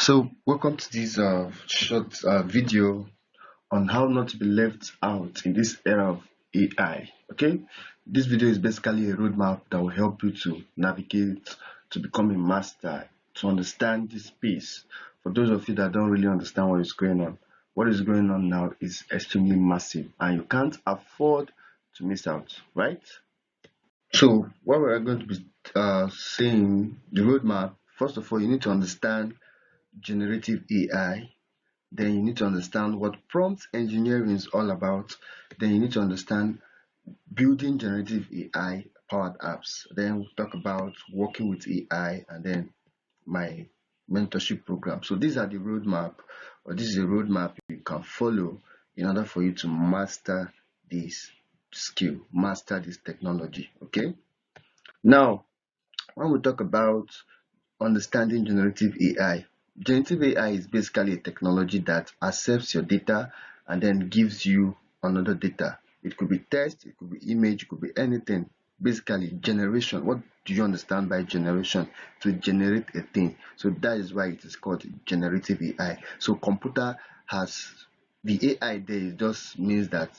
So, welcome to this short video on how not to be left out in this era of AI. Okay, this video is basically a roadmap that will help you to navigate, to become a master, to understand this space. For those of you that don't really understand what is going on now is extremely massive, and you can't afford to miss out, right? So, what we're going to be saying, the roadmap. First of all, you need to understand generative AI. Then you need to understand what prompt engineering is all about. Then you need to understand building generative AI powered apps. Then we'll talk about working with AI, and then my mentorship program. So these are the roadmap, or this is a roadmap you can follow in order for you to master this skill, master this technology. Okay. Now, when we talk about understanding generative AI, generative AI is basically a technology that accepts your data and then gives you another data. It could be text, it could be image, it could be anything. Basically, generation. What do you understand by generation? To generate a thing. So that is why it is called generative AI. So computer has the AI there. It just means that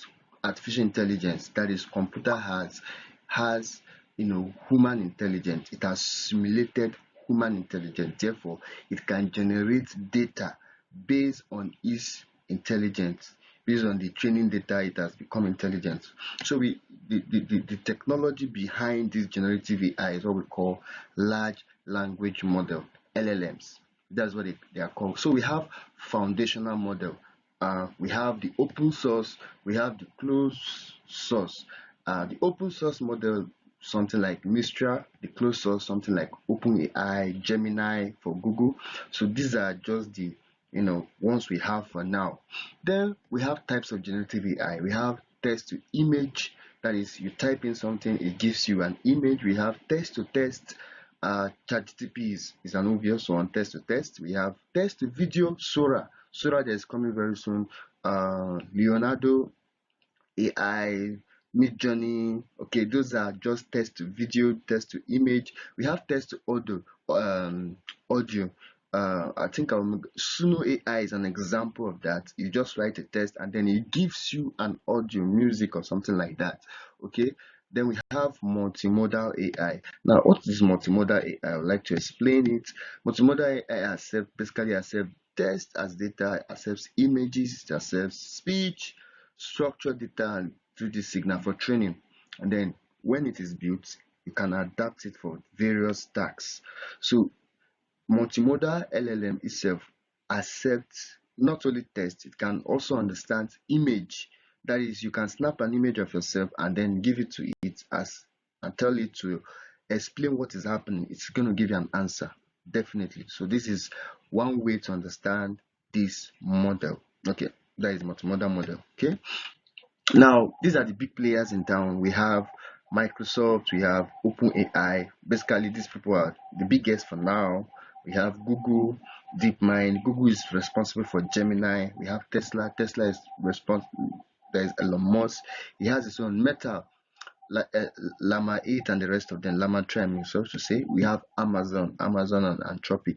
artificial intelligence, that is, computer has human intelligence. It has simulated human intelligence. Therefore, it can generate data based on its intelligence. Based on the training data, it has become intelligent. So the technology behind this generative AI is what we call large language model, LLMs. That's what they are called. So we have foundational model. We have the open source, we have the closed source. The open source model, something like Mistral, the closed source, something like OpenAI, Gemini for Google. So these are just the ones we have for now. Then we have types of generative AI. We have text to image, that is, you type in something, it gives you an image. We have text to text. ChatGPT is an obvious one. Text to text. We have text to video. Sora that is coming very soon. Leonardo AI, Midjourney. Okay, those are just text to video, text to image. We have text to audio. I think Suno AI is an example of that. You just write a text and then it gives you an audio, music, or something like that. Okay. Then we have multimodal AI. Now, what is multimodal AI? I would like to explain it. Multimodal AI basically accepts text as data, accepts images, it accepts speech, structured data, and 3D signal for training. And then when it is built, you can adapt it for various tasks. So multimodal LLM itself accepts not only text, it can also understand image. That is, you can snap an image of yourself and then give it to it and tell it to explain what is happening. It's going to give you an answer, definitely. So this is one way to understand this model. Okay, that is multimodal model. Okay. Now, these are the big players in town. We have Microsoft, we have OpenAI. Basically, these people are the biggest for now. We have Google, DeepMind. Google is responsible for Gemini. We have Tesla. Tesla is responsible. There is Elon Musk. He has his own Meta, Llama 8, and the rest of them. Llama 3, I mean, so to say. We have Amazon and Anthropic.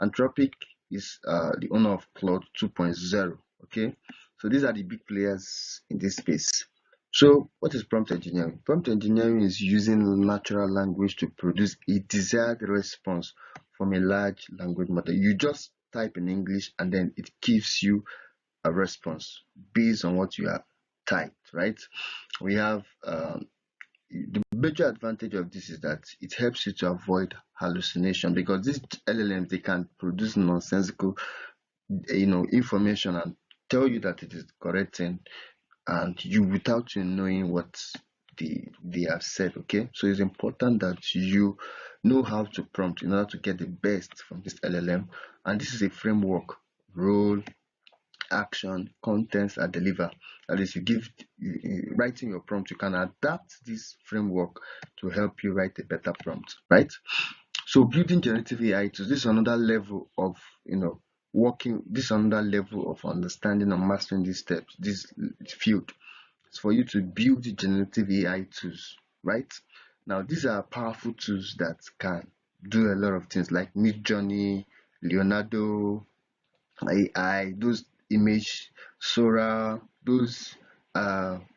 Anthropic is the owner of Claude 2.0. Okay. So these are the big players in this space. So what is prompt engineering? Prompt engineering is using natural language to produce a desired response from a large language model. You just type in English and then it gives you a response based on what you have typed, right? We have the major advantage of this is that it helps you to avoid hallucination, because these LLMs, they can produce nonsensical information and tell you that it is correct thing, and you without you knowing what they have said. Okay, so it's important that you know how to prompt in order to get the best from this LLM. And this is a framework: role, action, contents, and deliver. That is, writing your prompt, you can adapt this framework to help you write a better prompt, right? So building generative AI tools, this is another level of this is another level of understanding and mastering these steps, this field. It's for you to build the generative AI tools, right? Now, these are powerful tools that can do a lot of things, like Midjourney, Leonardo AI, those image Sora, those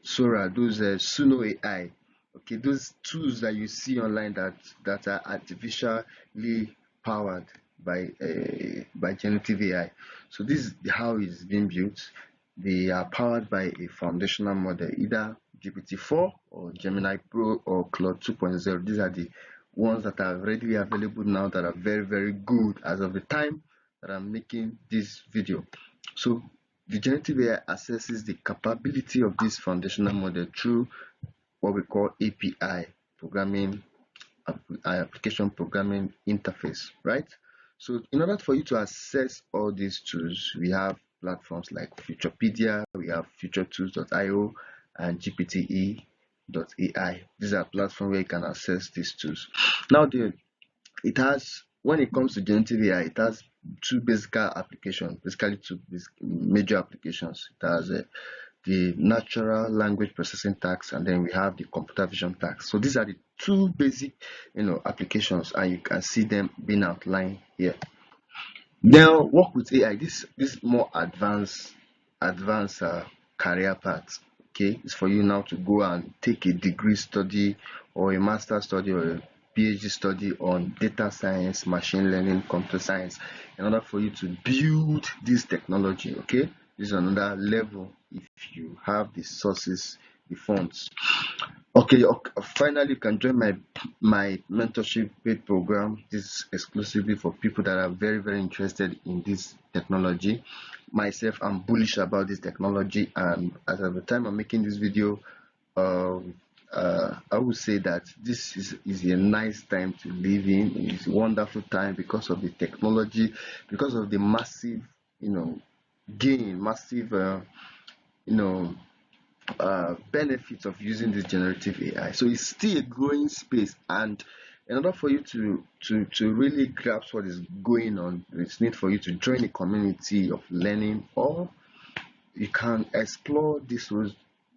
Suno AI. Okay, those tools that you see online that are artificially powered by generative AI. So this is how it's being built. They are powered by a foundational model, either GPT-4 or Gemini Pro or Claude 2.0. These are the ones that are readily available now that are very, very good as of the time that I'm making this video. So the generative AI assesses the capability of this foundational model through what we call API programming, application programming interface, right? So in order for you to access all these tools, we have platforms like Futurepedia, we have futuretools.io and gpte.ai. These are platforms where you can access these tools. Now it has, when it comes to generative AI, it has two basic applications, basically two major applications. It has the natural language processing task, and then we have the computer vision task. So these are the two basic applications, and you can see them being outlined here. Now work with AI, this more advanced career path. Okay, it's for you now to go and take a degree study or a master study or a PhD study on data science, machine learning, computer science, in order for you to build this technology. Okay, this is another level if you have the sources, the funds. Okay, finally, you can join my mentorship paid program. This is exclusively for people that are very, very interested in this technology. Myself, I'm bullish about this technology, and as of the time I'm making this video, I would say that this is a nice time to live in. It's a wonderful time because of the technology, because of the massive, gain, massive, benefits of using this generative AI. So it's still a growing space, and in order for you to really grasp what is going on, it's need for you to join a community of learning, or you can explore this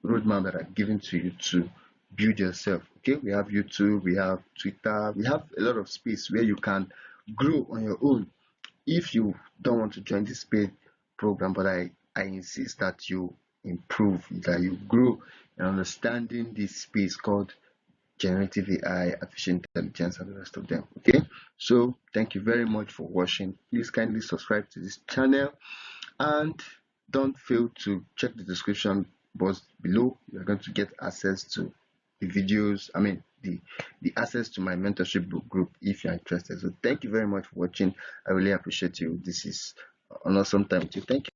roadmap that are given to you to build yourself. Okay, we have YouTube, we have Twitter, we have a lot of space where you can grow on your own. If you don't want to join this paid program, but I insist that you improve, that you grow in understanding this space called generative AI, artificial intelligence, and the rest of them. Okay, so thank you very much for watching. Please kindly subscribe to this channel, and don't fail to check the description box below. You're going to get access to the videos, the access to my mentorship group if you're interested. So thank you very much for watching. I really appreciate you. This is an awesome time too. Thank you.